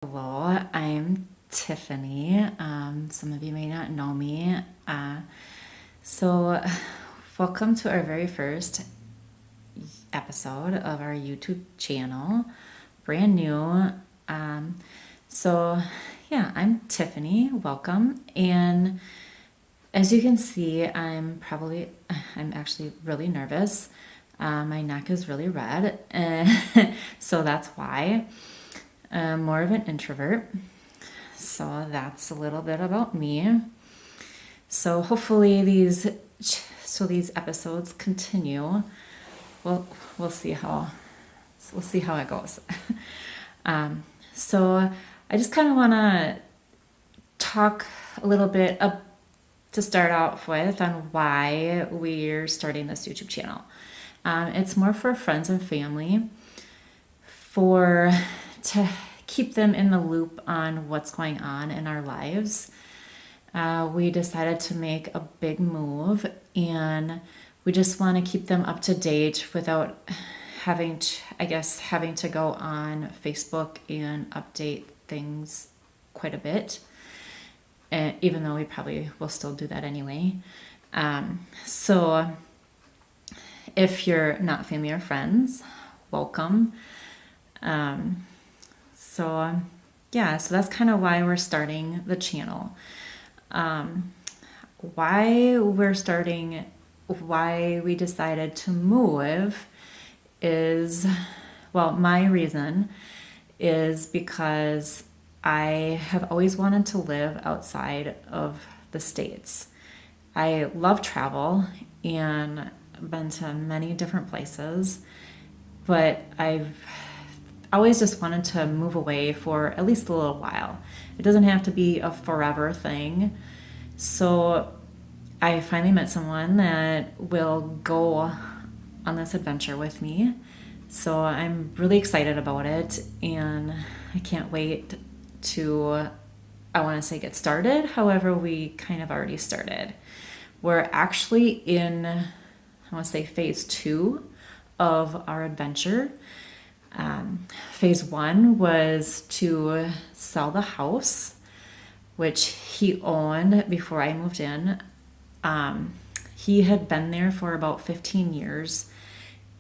Hello, I'm Tiffany. Some of you may not know me. So, welcome to our very first episode of our YouTube channel. Brand new. So, yeah, I'm Tiffany. Welcome. And as you can see, I'm actually really nervous. My neck is really red, so that's why. I'm more of an introvert. So that's a little bit about me. So hopefully these episodes continue. Well, we'll see how it goes. So I just kind of want to talk a little bit to start off with on why we're starting this YouTube channel. It's more for friends and family, to keep them in the loop on what's going on in our lives. We decided to make a big move, and we just want to keep them up to date without having to go on Facebook and update things quite a bit, even though we probably will still do that anyway. So if you're not family or friends, welcome. So that's kind of why we're starting the channel. Why we decided to move is, my reason is because I have always wanted to live outside of the States. I love travel and been to many different places, but I've always just wanted to move away for at least a little while. It doesn't have to be a forever thing. So I finally met someone that will go on this adventure with me. So I'm really excited about it, and I can't wait get started. However, we kind of already started. We're actually in, phase 2 of our adventure. Phase 1 was to sell the house, which he owned before I moved in. He had been there for about 15 years,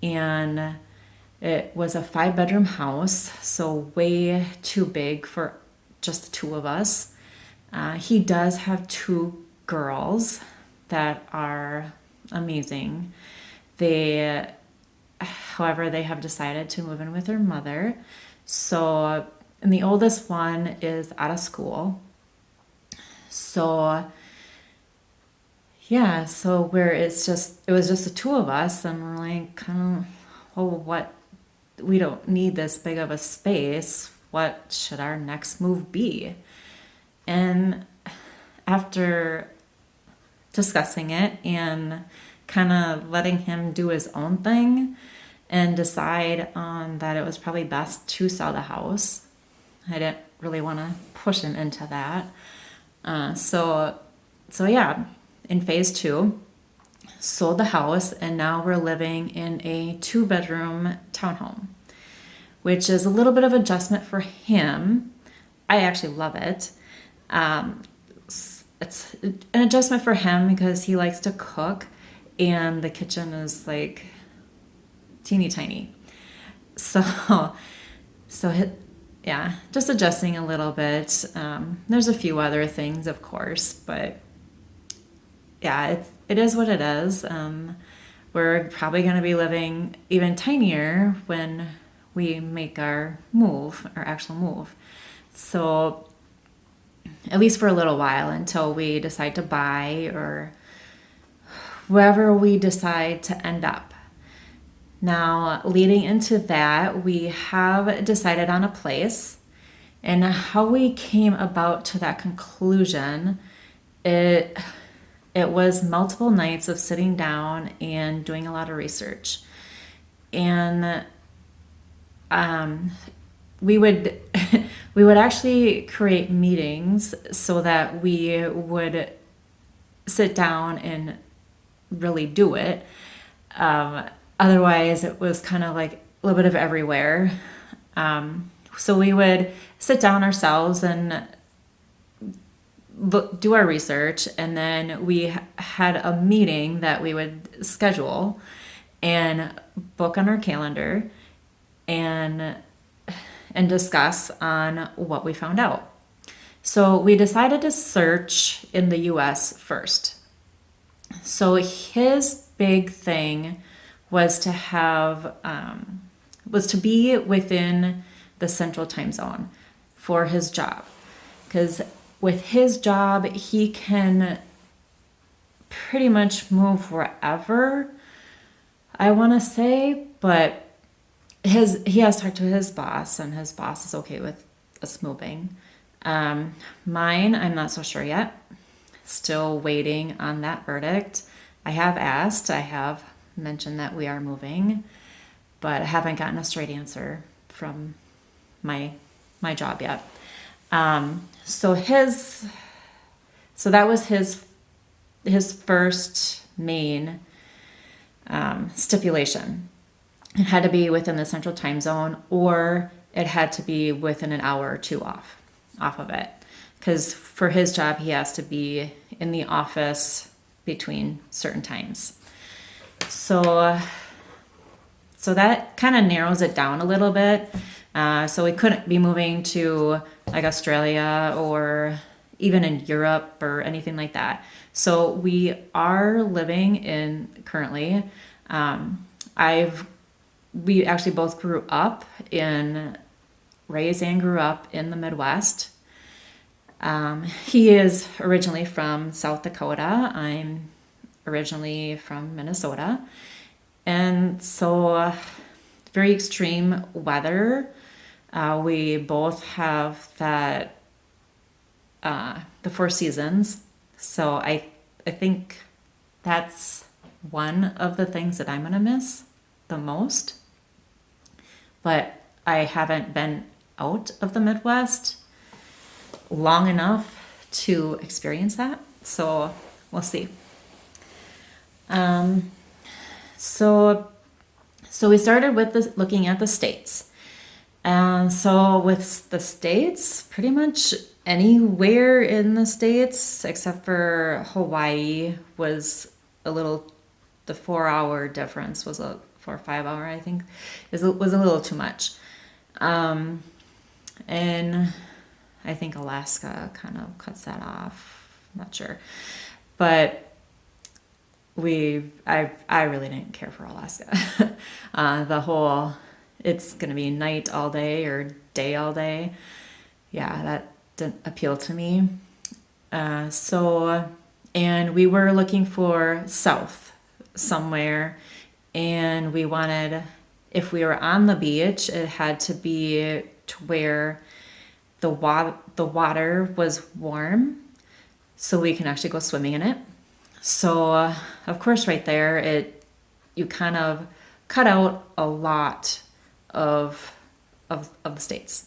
and it was a 5-bedroom house, so way too big for just the two of us. He does have 2 girls that are amazing. However, they have decided to move in with their mother. So, and the oldest one is out of school. So, it was just the two of us, and we're like, we don't need this big of a space. What should our next move be? And after discussing it and kind of letting him do his own thing and decide on that it was probably best to sell the house. I didn't really want to push him into that. In phase 2, sold the house, and now we're living in a 2-bedroom townhome, which is a little bit of adjustment for him. I actually love it. It's an adjustment for him because he likes to cook, and the kitchen is like teeny tiny. So just adjusting a little bit. There's a few other things, of course, but yeah, it is what it is. We're probably going to be living even tinier when we make our actual move. So at least for a little while, until we decide to buy or wherever we decide to end up. Now, leading into that, we have decided on a place, and how we came about to that conclusion, it was multiple nights of sitting down and doing a lot of research. And we would actually create meetings so that we would sit down and really do it. Otherwise, it was kind of like a little bit of everywhere. So we would sit down ourselves and do our research, and then we had a meeting that we would schedule and book on our calendar and discuss on what we found out. So we decided to search in the US first. So his big thing was to have was to be within the central time zone for his job, because with his job he can pretty much move wherever, I want to say, but he has talked to his boss, and his boss is okay with us moving. Mine, I'm not so sure yet. Still waiting on that verdict. I have asked, I have mentioned that we are moving, but I haven't gotten a straight answer from my job yet. So that was his first main stipulation. It had to be within the central time zone, or it had to be within an hour or two off of it. Because for his job, he has to be in the office between certain times. So that kind of narrows it down a little bit. So we couldn't be moving to like Australia or even in Europe or anything like that. So we are living in currently. We actually both raised and grew up in the Midwest. He is originally from South Dakota. I'm originally from Minnesota. And so very extreme weather. We both have that, the four seasons. So I think that's one of the things that I'm going to miss the most. But I haven't been out of the Midwest long enough to experience that. So we'll see. So we started with looking at the states. And so with the states, pretty much anywhere in the states except for Hawaii was the 4 hour difference was 4 or 5 hour, I think, was a little too much. And I think Alaska kind of cuts that off. I'm not sure. But I really didn't care for Alaska. It's going to be night all day or day all day. Yeah, that didn't appeal to me. And we were looking for south somewhere, and we wanted, if we were on the beach, it had to be to where the water was warm so we can actually go swimming in it. So of course right there you kind of cut out a lot of the states.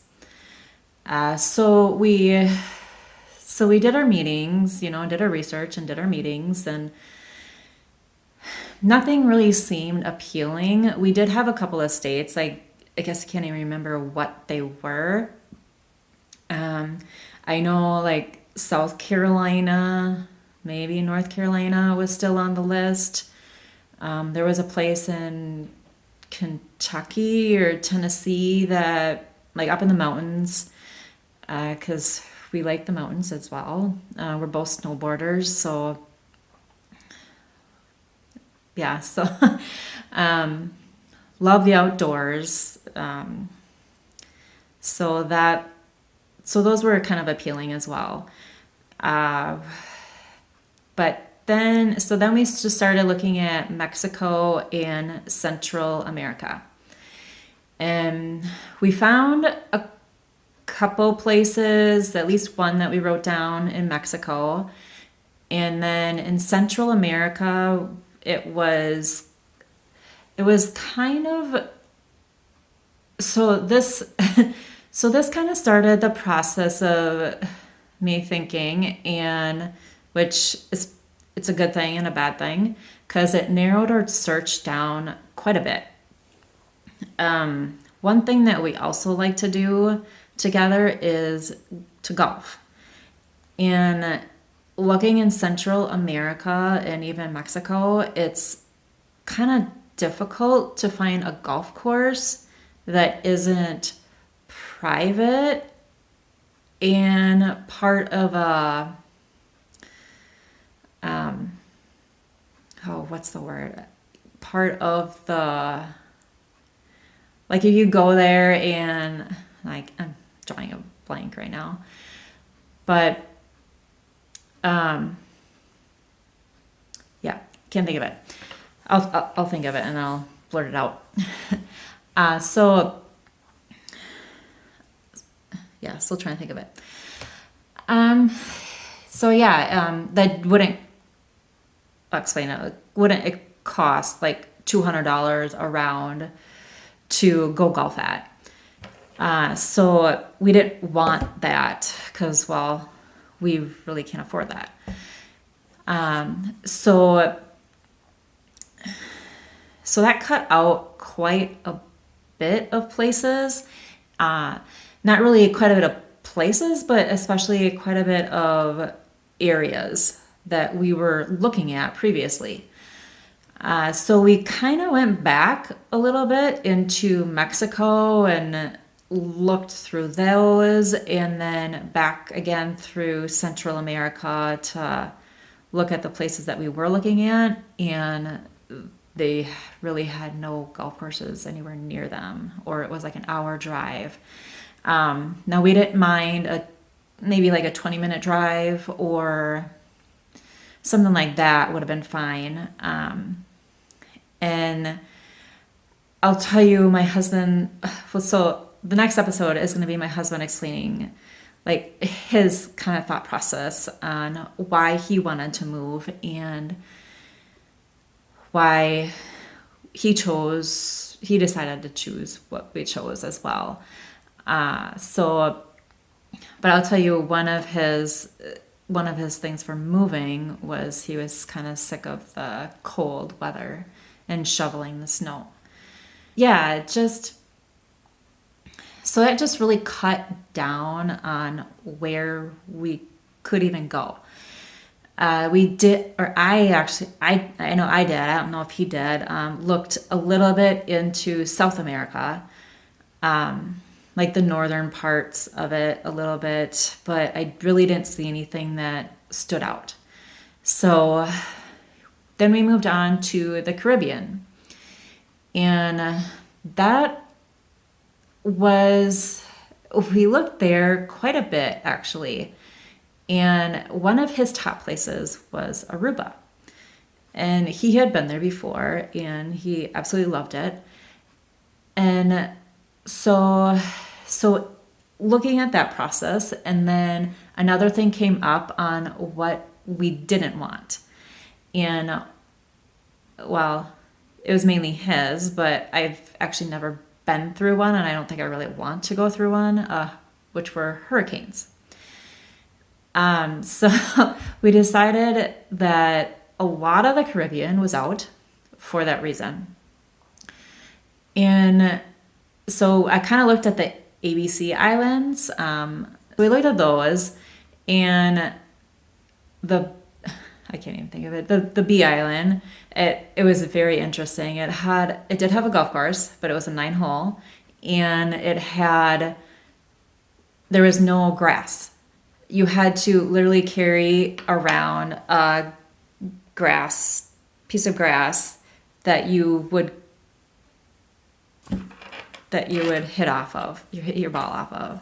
So we did our meetings, did our research and did our meetings, and nothing really seemed appealing. We did have a couple of states, I guess I can't even remember what they were. I know like South Carolina, maybe North Carolina was still on the list. There was a place in Kentucky or Tennessee that, like up in the mountains, because we like the mountains as well. We're both snowboarders, so yeah, so love the outdoors. So those were kind of appealing as well. But then we just started looking at Mexico and Central America. And we found a couple places, at least one that we wrote down in Mexico. And then in Central America, it was kind of, so this kind of started the process of me thinking, and which is, it's a good thing and a bad thing, because it narrowed our search down quite a bit. one thing that we also like to do together is to golf. And looking in Central America and even Mexico, it's kind of difficult to find a golf course that isn't private and part of a what's the word? Part of the, like if you go there and like, I'm drawing a blank right now, but yeah, can't think of it. I'll think of it and I'll blurt it out. So yeah, still trying to think of it. So yeah, that wouldn't, I'll explain it. Wouldn't it cost like $200 a round to go golf at? So we didn't want that because, well, we really can't afford that. So that cut out quite a bit of places. Not really quite a bit of places, but especially quite a bit of areas that we were looking at previously. So we kind of went back a little bit into Mexico and looked through those, and then back again through Central America to look at the places that we were looking at, and they really had no golf courses anywhere near them, or it was like an hour drive. Now we didn't mind maybe like a 20-minute drive or something like that would have been fine. And I'll tell you, my husband, so the next episode is going to be my husband explaining like his kind of thought process on why he wanted to move and why he decided to choose what we chose as well. But I'll tell you, one of his things for moving was he was kind of sick of the cold weather and shoveling the snow. Yeah, so that just really cut down on where we could even go. We did, or I know I did, I don't know if he did, looked a little bit into South America, like the northern parts of it a little bit, but I really didn't see anything that stood out. So then we moved on to the Caribbean. And we looked there quite a bit actually. And one of his top places was Aruba. And he had been there before and he absolutely loved it. And so looking at that process, and then another thing came up on what we didn't want. And well, it was mainly his, but I've actually never been through one, and I don't think I really want to go through one, which were hurricanes. So we decided that a lot of the Caribbean was out for that reason. And so I kind of looked at the ABC Islands. We looked at those, and I can't even think of it. The Bee Island. It was very interesting. It did have a golf course, but it was a 9-hole, and there was no grass. You had to literally carry around a piece of grass that you would hit your ball off of.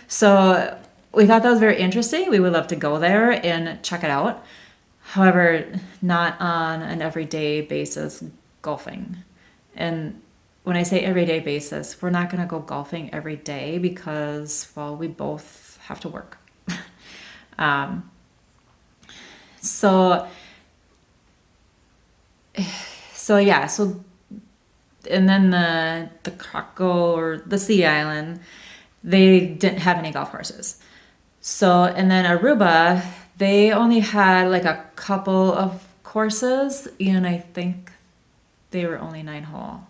So we thought that was very interesting. We would love to go there and check it out. However, not on an everyday basis golfing. And when I say everyday basis, we're not going to go golfing every day because, well, we both have to work. So and then the Krakow or the Sea Island, they didn't have any golf courses. So, and then Aruba, they only had like a couple of courses, and I think they were only 9-hole.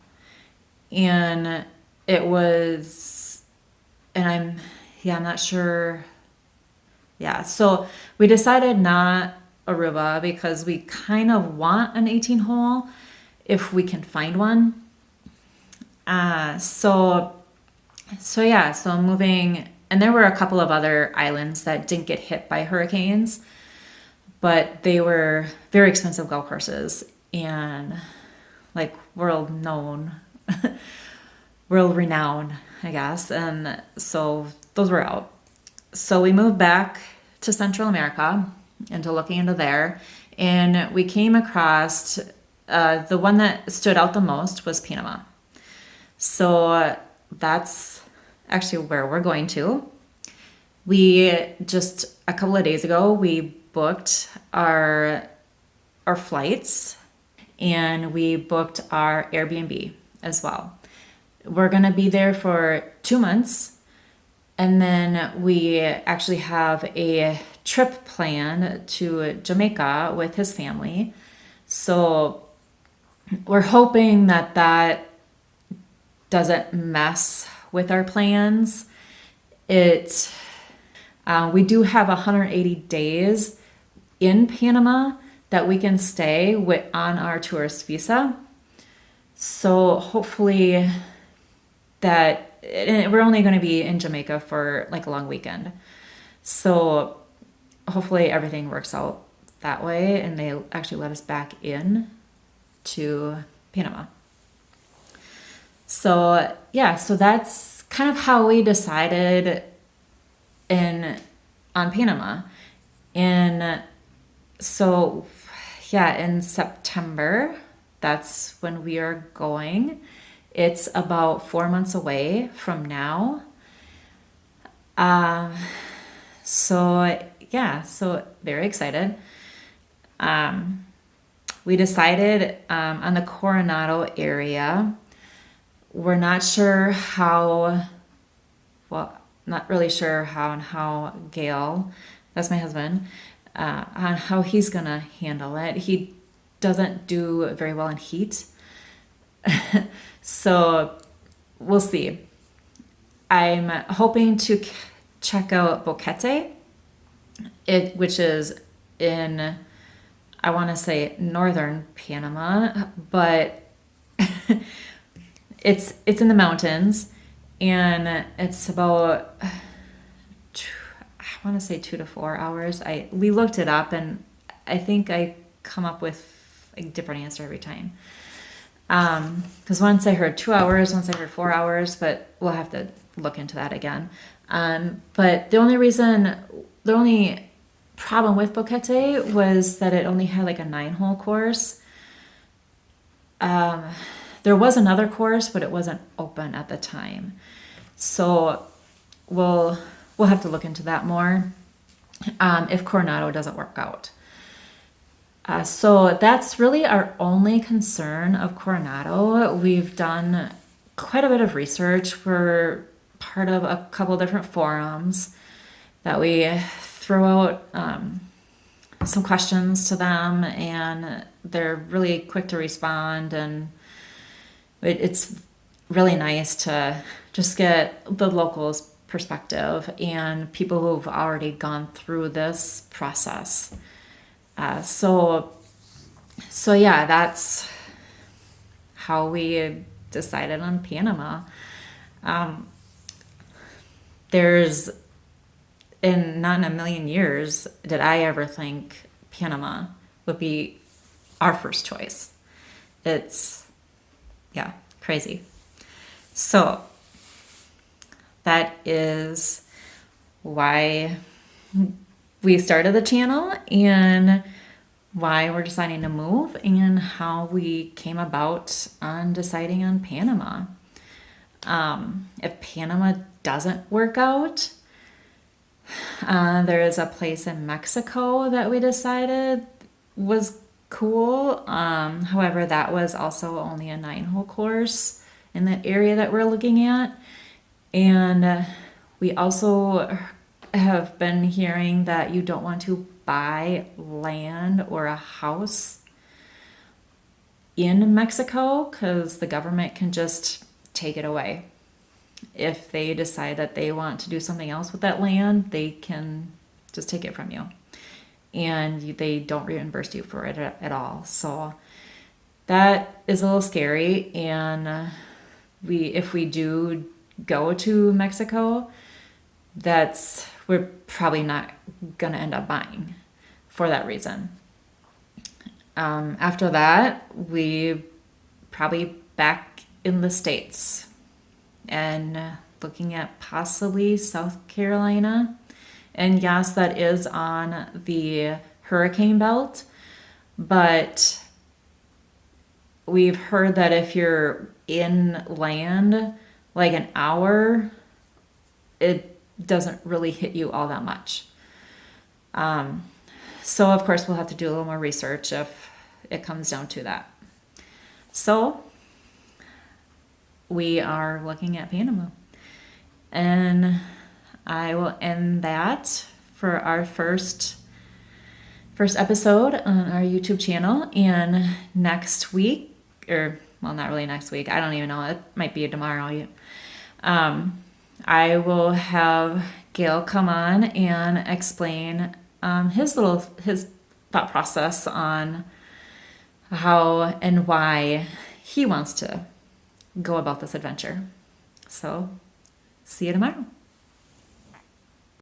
and it was, and I'm not sure. Yeah, so we decided not Aruba because we kind of want an 18 hole if we can find one. So moving, and there were a couple of other islands that didn't get hit by hurricanes, but they were very expensive golf courses and like world renowned, I guess. And so those were out. So we moved back to Central America into looking into there, and we came across the one that stood out the most was Panama. So that's actually where we're going to. We just a couple of days ago we booked our flights and we booked our Airbnb as well. We're going to be there for 2 months, and then we actually have a trip planned to Jamaica with his family. So we're hoping that that doesn't mess with our plans. We do have 180 days in Panama that we can stay on our tourist visa. So hopefully and we're only going to be in Jamaica for like a long weekend. So hopefully everything works out that way and they actually let us back in to Panama. So yeah, so that's kind of how we decided on Panama. And so yeah, in September, that's when we are going. It's about 4 months away from now. So yeah, so very excited. We decided on the Coronado area. We're not sure not really sure how Gail, that's my husband, on how he's gonna handle it. He doesn't do very well in heat. So we'll see. I'm hoping to check out Boquete, which is in, I want to say northern Panama, but it's in the mountains, and it's about I want to say 2 to 4 hours. We looked it up, and I think I come up with a different answer every time. Because once I heard 2 hours, once I heard 4 hours, but we'll have to look into that again. But the only problem with Boquete was that it only had like a 9-hole course. There was another course, but it wasn't open at the time. So we'll have to look into that more if Coronado doesn't work out. So that's really our only concern of Coronado. We've done quite a bit of research. We're part of a couple different forums that we throw out some questions to them, and they're really quick to respond, and it's really nice to just get the locals' perspective and people who've already gone through this process. So yeah, that's how we decided on Panama. There's, not in a million years did I ever think Panama would be our first choice. It's, yeah, crazy. So that is why we started the channel and why we're deciding to move and how we came about on deciding on Panama. If Panama doesn't work out, there is a place in Mexico that we decided was cool. However, that was also only a 9-hole course in the area that we're looking at. And we also have been hearing that you don't want to buy land or a house in Mexico because the government can just take it away. If they decide that they want to do something else with that land, they can just take it from you. And they don't reimburse you for it at all. So that is a little scary. And if we do go to Mexico, we're probably not going to end up buying for that reason. After that, we probably back in the States and looking at possibly South Carolina. And yes, that is on the hurricane belt, but we've heard that if you're inland like an hour, it doesn't really hit you all that much. So of course we'll have to do a little more research if it comes down to that. So we are looking at Panama. And I will end that for our first episode on our YouTube channel. And next week, or well, not really next week, I don't even know, it might be tomorrow. I will have Gail come on and explain his thought process on how and why he wants to go about this adventure. So, see you tomorrow.